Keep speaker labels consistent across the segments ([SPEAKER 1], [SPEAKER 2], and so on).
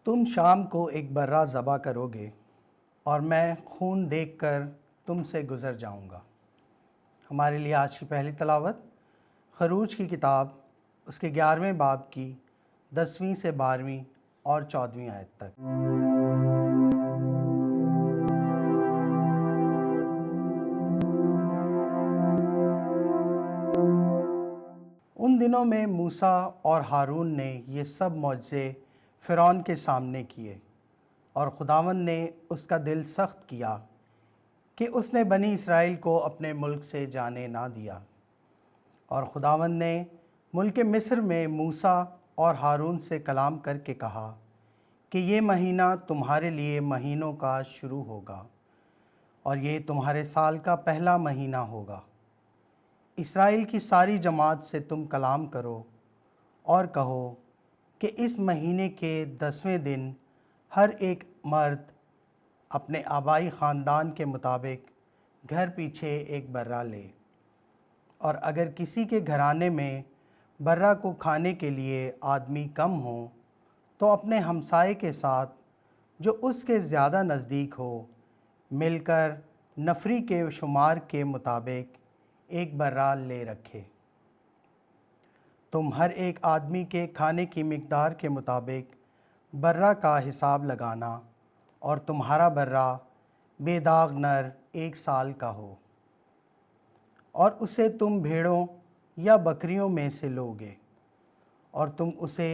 [SPEAKER 1] تم شام کو ایک برہ ذبح کرو گے اور میں خون دیکھ کر تم سے گزر جاؤں گا۔ ہمارے لیے آج کی پہلی تلاوت خروج کی کتاب اس کے 11ویں باب کی 10ویں سے 12ویں اور 14ویں آیت تک۔ ان دنوں میں موسیٰ اور ہارون نے یہ سب معجزے فرعون کے سامنے کیے، اور خداوند نے اس کا دل سخت کیا کہ اس نے بنی اسرائیل کو اپنے ملک سے جانے نہ دیا۔ اور خداوند نے ملک مصر میں موسیٰ اور ہارون سے کلام کر کے کہا کہ یہ مہینہ تمہارے لیے مہینوں کا شروع ہوگا، اور یہ تمہارے سال کا پہلا مہینہ ہوگا۔ اسرائیل کی ساری جماعت سے تم کلام کرو اور کہو کہ اس مہینے کے 10ویں دن ہر ایک مرد اپنے آبائی خاندان کے مطابق گھر پیچھے ایک برہ لے، اور اگر کسی کے گھرانے میں برہ کو کھانے کے لیے آدمی کم ہوں تو اپنے ہمسائے کے ساتھ جو اس کے زیادہ نزدیک ہو مل کر نفری کے شمار کے مطابق ایک برہ لے رکھے۔ تم ہر ایک آدمی کے کھانے کی مقدار کے مطابق برہ کا حساب لگانا، اور تمہارا برہ بے داغ نر 1 سال کا ہو، اور اسے تم بھیڑوں یا بکریوں میں سے لوگے، اور تم اسے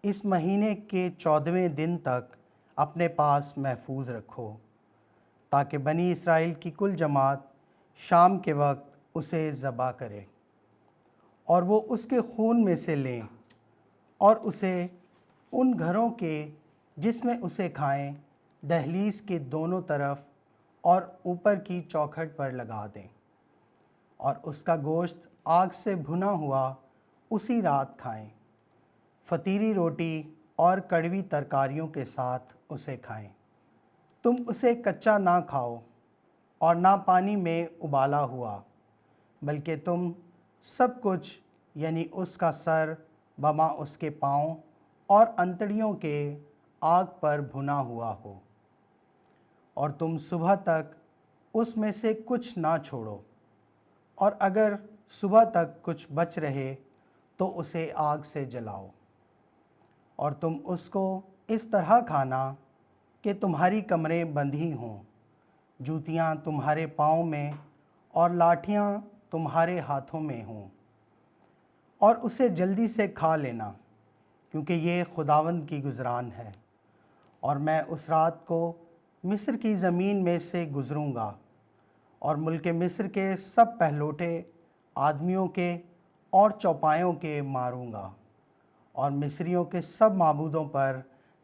[SPEAKER 1] اس مہینے کے 14ویں دن تک اپنے پاس محفوظ رکھو، تاکہ بنی اسرائیل کی کل جماعت شام کے وقت اسے ذبح کرے، اور وہ اس کے خون میں سے لیں اور اسے ان گھروں کے جس میں اسے کھائیں دہلیز کے دونوں طرف اور اوپر کی چوکھٹ پر لگا دیں، اور اس کا گوشت آگ سے بھنا ہوا اسی رات کھائیں، فطیری روٹی اور کڑوی ترکاریوں کے ساتھ اسے کھائیں۔ تم اسے کچا نہ کھاؤ اور نہ پانی میں ابالا ہوا، بلکہ تم سب کچھ یعنی اس کا سر بما اس کے پاؤں اور انتڑیوں کے آگ پر بھنا ہوا ہو، اور تم صبح تک اس میں سے کچھ نہ چھوڑو، اور اگر صبح تک کچھ بچ رہے تو اسے آگ سے جلاؤ۔ اور تم اس کو اس طرح کھانا کہ تمہاری کمریں بندھی ہوں، جوتیاں تمہارے پاؤں میں اور لاٹھیاں تمہارے ہاتھوں میں ہوں، اور اسے جلدی سے کھا لینا، کیونکہ یہ خداوند کی گزران ہے۔ اور میں اس رات کو مصر کی زمین میں سے گزروں گا، اور ملک مصر کے سب پہلوٹے آدمیوں کے اور چوپایوں کے ماروں گا، اور مصریوں کے سب معبودوں پر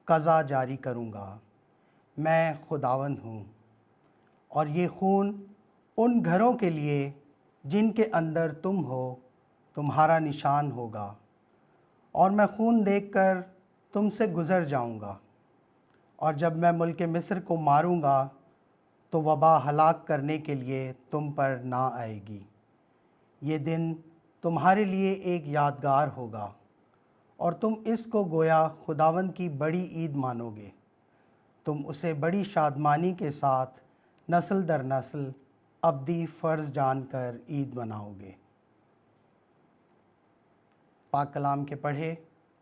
[SPEAKER 1] قضا جاری کروں گا۔ میں خداوند ہوں۔ اور یہ خون ان گھروں کے لیے جن کے اندر تم ہو تمہارا نشان ہوگا، اور میں خون دیکھ کر تم سے گزر جاؤں گا، اور جب میں ملک مصر کو ماروں گا تو وبا ہلاک کرنے کے لیے تم پر نہ آئے گی۔ یہ دن تمہارے لیے ایک یادگار ہوگا، اور تم اس کو گویا خداوند کی بڑی عید مانو گے۔ تم اسے بڑی شادمانی کے ساتھ نسل در نسل ابدی فرض جان کر عید مناؤ گے۔ پاک کلام کے پڑھے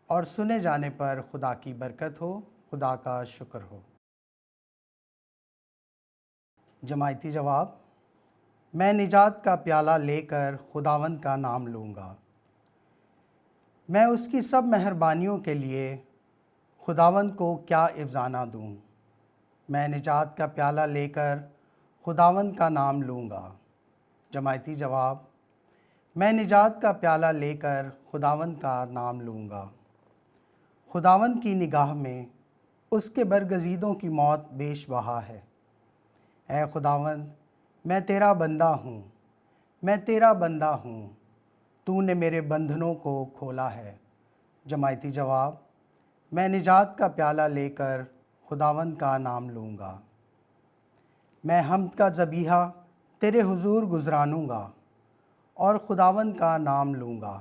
[SPEAKER 1] اور سنے جانے پر خدا کی برکت ہو، خدا کا شکر ہو۔ جماعتی جواب: میں نجات کا پیالہ لے کر خداوند کا نام لوں گا۔ میں اس کی سب مہربانیوں کے لیے خداوند کو کیا افسانہ دوں۔ میں نجات کا پیالہ لے کر خداوند کا نام لوں گا۔ جماعتی جواب: میں نجات کا پیالہ لے کر خداوند کا نام لوں گا۔ خداوند کی نگاہ میں اس کے برگزیدوں کی موت بیش بہا ہے۔ اے خداوند، میں تیرا بندہ ہوں، میں تیرا بندہ ہوں، تو نے میرے بندھنوں کو کھولا ہے۔ جماعتی جواب: میں نجات کا پیالہ لے کر خداوند کا نام لوں گا۔ میں حمد کا ذبیحہ تیرے حضور گزرانوں گا اور خداوند کا نام لوں گا۔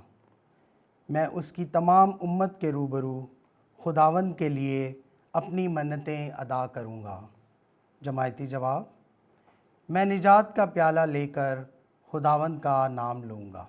[SPEAKER 1] میں اس کی تمام امت کے روبرو خداوند کے لیے اپنی منتیں ادا کروں گا۔ جماعتی جواب: میں نجات کا پیالہ لے کر خداوند کا نام لوں گا۔